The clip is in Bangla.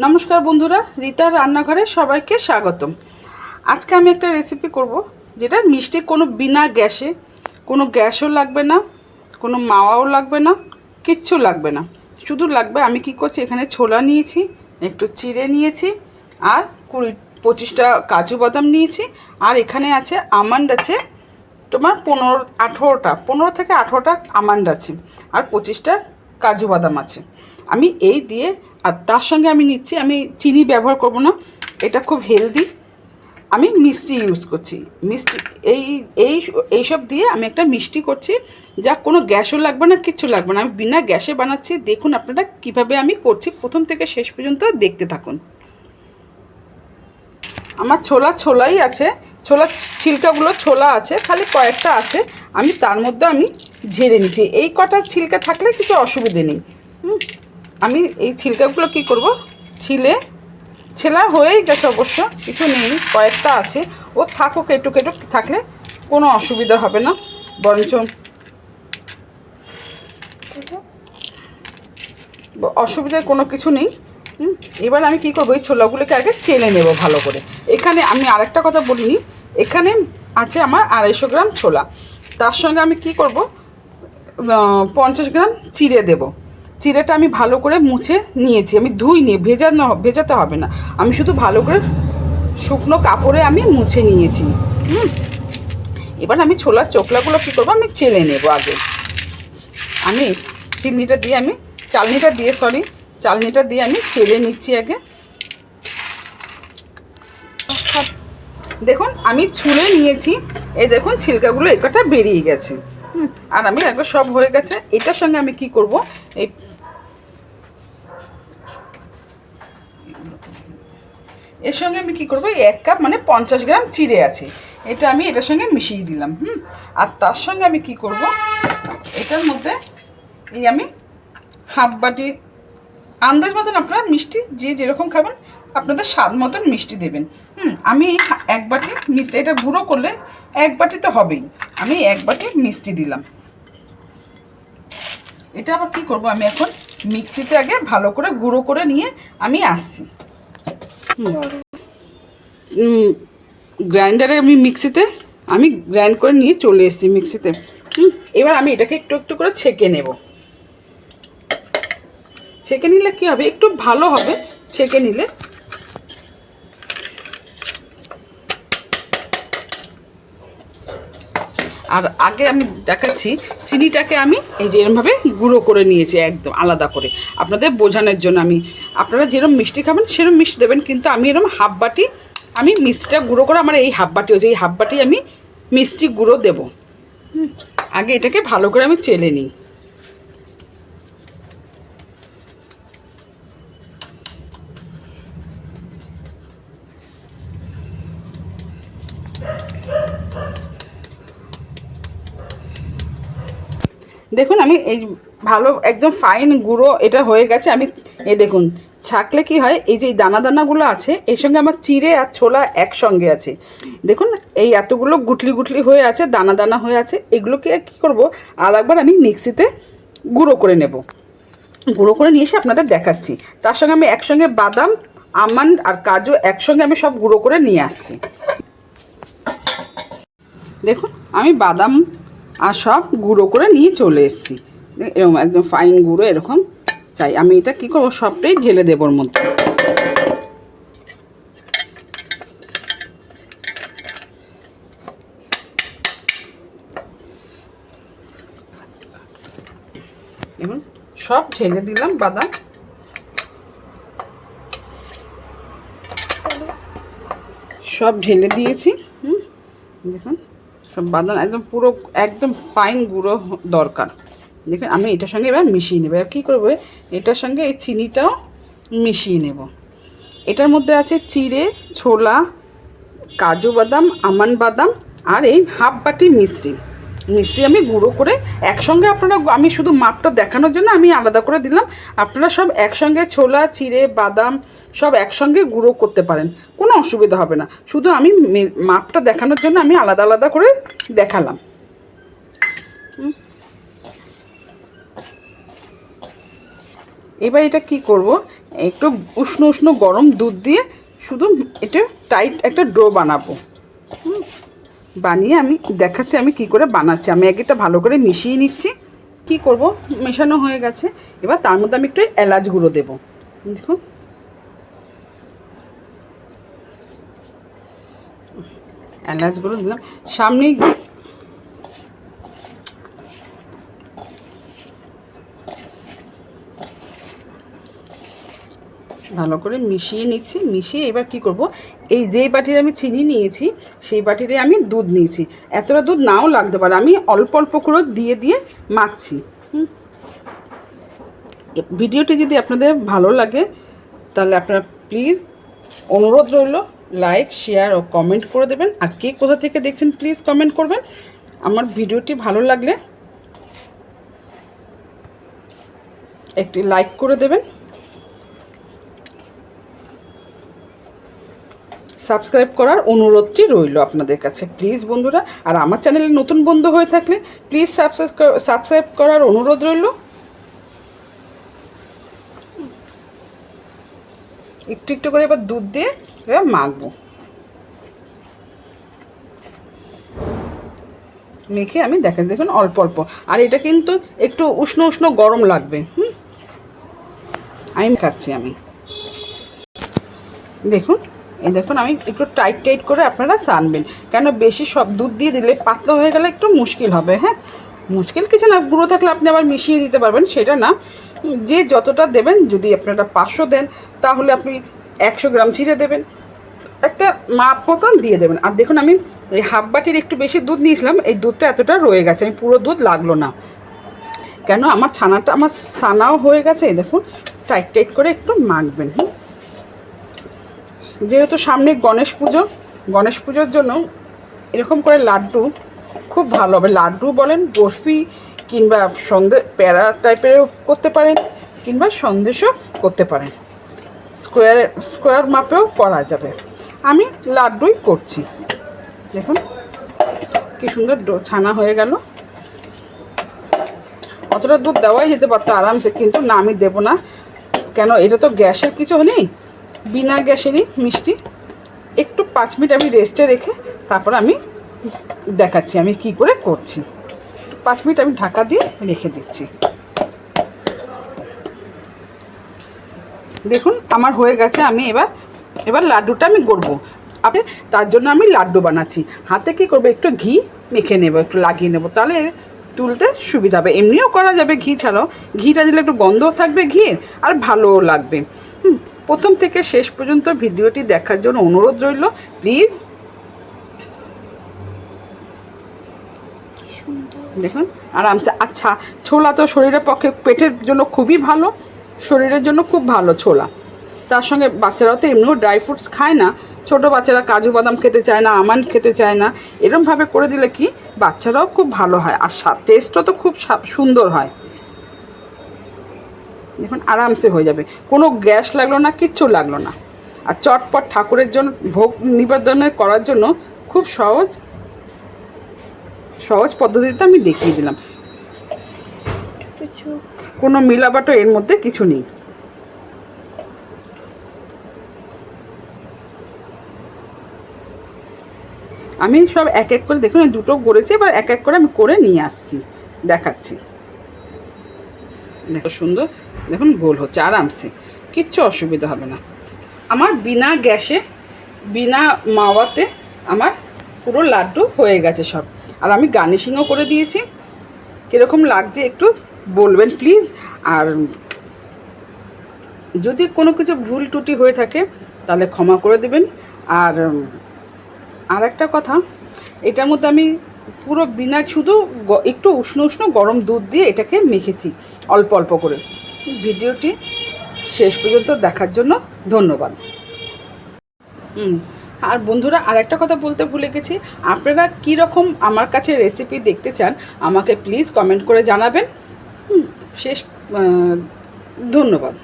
নমস্কার বন্ধুরা, রিতার রান্নাঘরে সবাইকে স্বাগতম। আজকে আমি একটা রেসিপি করব যেটা মিষ্টি, কোনো বিনা গ্যাসে, কোনো গ্যাসও লাগবে না, কোনো মাওয়াও লাগবে না, কিচ্ছু লাগবে না। শুধু লাগবে, আমি কি করছি, এখানে ছোলা নিয়েছি, একটু চিড়ে নিয়েছি, আর 20-25টা কাজু বাদাম নিয়েছি, আর এখানে আছে আমন্ড আছে তোমার 15 থেকে 18টা আমন্ড আছে, আর 25টা কাজু বাদাম আছে। আমি এই দিয়ে, আর তার সঙ্গে আমি নিচ্ছি, আমি চিনি ব্যবহার করব না, এটা খুব হেলদি। আমি মিষ্টি ইউজ করছি, মিষ্টি এই এই এইসব দিয়ে আমি একটা মিষ্টি করছি, যা কোনো গ্যাসও লাগবে না, কিচ্ছু লাগবে না। আমি বিনা গ্যাসে বানাচ্ছি। দেখুন আপনারা কিভাবে আমি করছি, প্রথম থেকে শেষ পর্যন্ত দেখতে থাকুন। আমার ছোলাই আছে, ছোলা ছিলকাগুলো ছোলা আছে, খালি কয়েকটা আছে, আমি তার মধ্যে আমি ঝেড়ে নিচ্ছি। এই কটা ছিলকা থাকলে কিছু অসুবিধে নেই। আমি এই ছিলকাগুলো কি করব, ছেলা হয়েই গেছে অবশ্য, কিছু নেই, কয়েকটা আছে, ও থাকুক, একটু থাকলে কোনো অসুবিধা হবে না, বরঞ্চ অসুবিধার কোনো কিছু নেই। এবার আমি কি করব, এই ছোলাগুলোকে আগে চেলে নেব ভালো করে। এখানে আমি আরেকটা কথা বলিনি, এখানে আছে আমার 250 গ্রাম ছোলা, তার সঙ্গে আমি কি করব, 50 গ্রাম চিড়ে দেব। চিড়েটা আমি ভালো করে মুছে নিয়েছি, আমি ধুইনি, ভেজাতে হবে না, আমি শুধু ভালো করে শুকনো কাপড়ে আমি মুছে নিয়েছি। এবার আমি ছোলার চোকলাগুলো কী করবো, আমি চেলে নেব আগে। আমি চালনিটা দিয়ে আমি চেলে নিচ্ছি আগে। দেখুন আমি ছুলে নিয়েছি, এই দেখুন ছিলকাগুলো একটা বেরিয়ে গেছে। আর আমি একবার সব হয়ে গেছে। এটার সঙ্গে আমি কি করব, এর সঙ্গে আমি কি করব, 1 কাপ মানে 50 গ্রাম চিড়ে আছে, এটা আমি এটার সঙ্গে মিশিয়ে দিলাম। আর তার সঙ্গে আমি কি করব, এটার মধ্যে আমি হাফ বাটি, আন্দাজ মতন আপনারা মিষ্টি যে যেরকম খাবেন আপনাদের স্বাদ মতন মিষ্টি দেবেন। আমি 1 বাটি মিষ্টি, এটা গুঁড়ো করলে 1 বাটি তো হবেই, আমি 1 বাটি মিষ্টি দিলাম। এটা আবার কি করব, আমি এখন মিক্সিতে আগে ভালো করে গুঁড়ো করে নিয়ে আমি আসছি। গ্রাইন্ডারে মিক্সিতে আমি গ্রাইন্ড করে নিয়ে চলে এসেছি মিক্সিতে। এবার আমি এটাকে একটু একটু করে ছেঁকে নেব। ছেঁকে নিলে কি হবে, একটু ভালো হবে ছেঁকে নিলে। আর আগে আমি দেখাচ্ছি, চিনিটাকে আমি এই যে এরমভাবে গুঁড়ো করে নিয়েছি, একদম আলাদা করে, আপনাদের বোঝানোর জন্য। আপনারা যেরকম মিষ্টি খাবেন সেরকম মিষ্টি দেবেন, কিন্তু আমি এরকম হাফ বাটি আমি মিষ্টিটা গুঁড়ো করে, আমার এই হাফ বাটি হচ্ছে, এই হাফ বাটি আমি মিষ্টি গুঁড়ো দেব। আগে এটাকে ভালো করে আমি চেলে নিই। দেখুন আমি এই ভালো একদম ফাইন গুঁড়ো এটা হয়ে গেছে। আমি দেখুন ছাকলে কি হয়, এই যে দানা দানাগুলো আছে এর সঙ্গে আমার চিড়ে আর ছোলা একসঙ্গে আছে। দেখুন এই এতগুলো গুটলি গুটলি হয়ে আছে, দানা দানা হয়ে আছে, এগুলোকে কী করব, আর একবার আমি মিক্সিতে গুঁড়ো করে নেব। গুঁড়ো করে নিয়ে এসে আপনাদের দেখাচ্ছি। তার সঙ্গে আমি একসঙ্গে বাদাম, আমন্ড আর কাজু একসঙ্গে আমি সব গুঁড়ো করে নিয়ে আসছি। দেখুন আমি বাদাম আর সব গুঁড়ো করে নিয়ে চলে এসেছি, এরকম একদম ফাইন গুঁড়ো এরকম চাই। আমি এটা কী করবো, সবটাই ঢেলে দেবো ওর মধ্যে। এবং সব ঢেলে দিলাম বাদাম, সব ঢেলে দিয়েছি। দেখুন সব বাদাম একদম পুরো একদম ফাইন গুঁড়ো দরকার। দেখুন আমি এটার সঙ্গে এবার মিশিয়ে নেব। এবার কী করবো, এটার সঙ্গে এই চিনিটাও মিশিয়ে নেব। এটার মধ্যে আছে চিড়ে, ছোলা, কাজু বাদাম, আমন্ড বাদাম, আর এই হাফ বাটি মিষ্টি আমি গুঁড়ো করে একসঙ্গে, আমি শুধু মাপটা দেখানোর জন্য আমি আলাদা করে দিলাম। আপনারা সব একসঙ্গে ছোলা, চিড়ে, বাদাম সব একসঙ্গে গুঁড়ো করতে পারেন, কোনো অসুবিধা হবে না, শুধু আমি মাপটা দেখানোর জন্য আমি আলাদা আলাদা করে দেখালাম। এবার এটা কি করব, একটু উষ্ণ উষ্ণ গরম দুধ দিয়ে শুধু এটা টাইট একটা ডো বানাবো। বানিয়ে আমি দেখাচ্ছি আমি কি করে বানাচ্ছি। আমি আগে এটা ভালো করে মিশিয়ে নিচ্ছি। কি করব, মেশানো হয়ে গেছে, এবার তার মধ্যে আমি একটু এলাচ গুঁড়ো দেবো। দেখুন এলাচ গুঁড়ো দিলাম, সামনেই ভালো করে মিশিয়ে নিচ্ছি। মিশিয়ে এবার কি করব, এই যেই বাটির আমি চিনি নিয়েছি সেই বাটিরে আমি দুধ নিয়েছি। এতটা দুধ নাও লাগতে পারে, আমি অল্প অল্প করে দিয়ে দিয়ে মাখছি। ভিডিওটি যদি আপনাদের ভালো লাগে তাহলে আপনারা প্লিজ, অনুরোধ রইল, লাইক শেয়ার ও কমেন্ট করে দেবেন। আর কে কোথা থেকে দেখছেন প্লিজ কমেন্ট করবেন। আমার ভিডিওটি ভালো লাগলে একটি লাইক করে দেবেন, সাবস্ক্রাইব করার অনুরোধটি রইল আপনাদের কাছে প্লিজ বন্ধুরা। আর আমার চ্যানেলে নতুন বন্ধু হয়ে থাকলে প্লিজ সাবস্ক্রাইব করার অনুরোধ রইল। একটু একটু করে এবার দুধ দিয়ে এবার মাখবো। মেখে আমি দেখুন অল্প অল্প, আর এটা কিন্তু একটু উষ্ণ উষ্ণ গরম লাগবে। আমি খাচ্ছি আমি, দেখুন এই দেখুন আমি একটু টাইট টাইট করে আপনারা সানবেন, কেন বেশি সব দুধ দিয়ে দিলে পাতলা হয়ে গেলে একটু মুশকিল হবে। হ্যাঁ, মুশকিল কিছু না, গুঁড়ো থাকলে আপনি আবার মিশিয়ে দিতে পারবেন, সেটা না। যে যতটা দেবেন, যদি আপনারা 500 দেন তাহলে আপনি 100 গ্রাম ছিঁড়ে দেবেন, একটা মাপ মতন দিয়ে দেবেন। আর দেখুন আমি এই হাফ বাটির একটু বেশি দুধ নিয়েছিলাম, এই দুধটা এতটা রয়ে গেছে, আমি পুরো দুধ লাগলো না, কেন আমার ছানাও হয়ে গেছে। দেখুন টাইট টাইট করে একটু মাখবেন। যেহেতু সামনে গণেশ পুজোর জন্য এরকম করে লাড্ডু খুব ভালো হবে। লাড্ডু বলেন, বরফি, কিংবা প্যারা টাইপেরও করতে পারেন, কিংবা সন্দেশও করতে পারেন, স্কোয়ার মাপেও করা যাবে। আমি লাড্ডুই করছি। দেখুন কি সুন্দর ছানা হয়ে গেল। অতটা দুধ দেওয়াই যেতে পারতো আরামসে, কিন্তু না, আমি দেবো না, কেন এটা তো গ্যাসের কিছু নেই, বিনা গ্যাসেরই মিষ্টি। একটু 5 মিনিট আমি রেস্টে রেখে তারপর আমি দেখাচ্ছি আমি কি করে করছি। 5 মিনিট আমি ঢাকা দিয়ে রেখে দিচ্ছি। দেখুন আমার হয়ে গেছে। আমি এবার লাড্ডুটা আমি গড়বো। তার জন্য আমি লাড্ডু বানাচ্ছি। হাতে কি করবো, একটু ঘি মেখে নেব, একটু লাগিয়ে নেব, তাহলে তুলতে সুবিধা হবে। এমনিও করা যাবে ঘি ছাড়াও, ঘিটা দিলে একটু গন্ধও থাকবে ঘিয়ের, আর ভালোও লাগবে। প্রথম থেকে শেষ পর্যন্ত ভিডিওটি দেখার জন্য অনুরোধ রইল প্লিজ। দেখুন আরামসে। আচ্ছা, ছোলা তো শরীরের পক্ষে, পেটের জন্য খুবই ভালো, শরীরের জন্য খুব ভালো ছোলা। তার সঙ্গে বাচ্চারাও তো এমনিও ড্রাই ফ্রুটস খায় না, ছোটো বাচ্চারা কাজু বাদাম খেতে চায় না, আমন্ড খেতে চায় না, এরমভাবে করে দিলে কি বাচ্চারাও খুব ভালো হয়, আর টেস্টও তো খুব সুন্দর হয়। দেখুন আরামসে হয়ে যাবে, কোনো গ্যাস লাগলো না, কিচ্ছু লাগলো না। আর চটপট ঠাকুরের জন্য ভোগ নিবেদনে করার জন্য খুব সহজ পদ্ধতিতে আমি দেখিয়ে দিলাম। কোনো মিলাবাটো এর মধ্যে কিছু নেই। আমি সব এক এক করে, দেখুন দুটো গড়েছি, এবার এক এক করে আমি করে নিয়ে আসছি, দেখাচ্ছি। দেখো সুন্দর, দেখুন গোল হচ্ছে আরামসে, কিচ্ছু অসুবিধা হবে না। আমার বিনা গ্যাসে, বিনা মাওয়াতে আমার পুরো লাড্ডু হয়ে গেছে সব। আর আমি গার্নিশিংও করে দিয়েছি। কীরকম লাগছে একটু বলবেন প্লিজ। আর যদি কোনো কিছু ভুল ত্রুটি হয়ে থাকে তাহলে ক্ষমা করে দেবেন। আর একটা কথা, এটার মধ্যে আমি পুরো বিনা, শুধু একটু উষ্ণ উষ্ণ গরম দুধ দিয়ে এটাকে মেখেছি অল্প অল্প করে। ভিডিওটি শেষ পর্যন্ত দেখার জন্য ধন্যবাদ। আর বন্ধুরা, আর একটা কথা বলতে ভুলে গেছি, আপনারা কীরকম আমার কাছে রেসিপি দেখতে চান আমাকে প্লিজ কমেন্ট করে জানাবেন। ধন্যবাদ।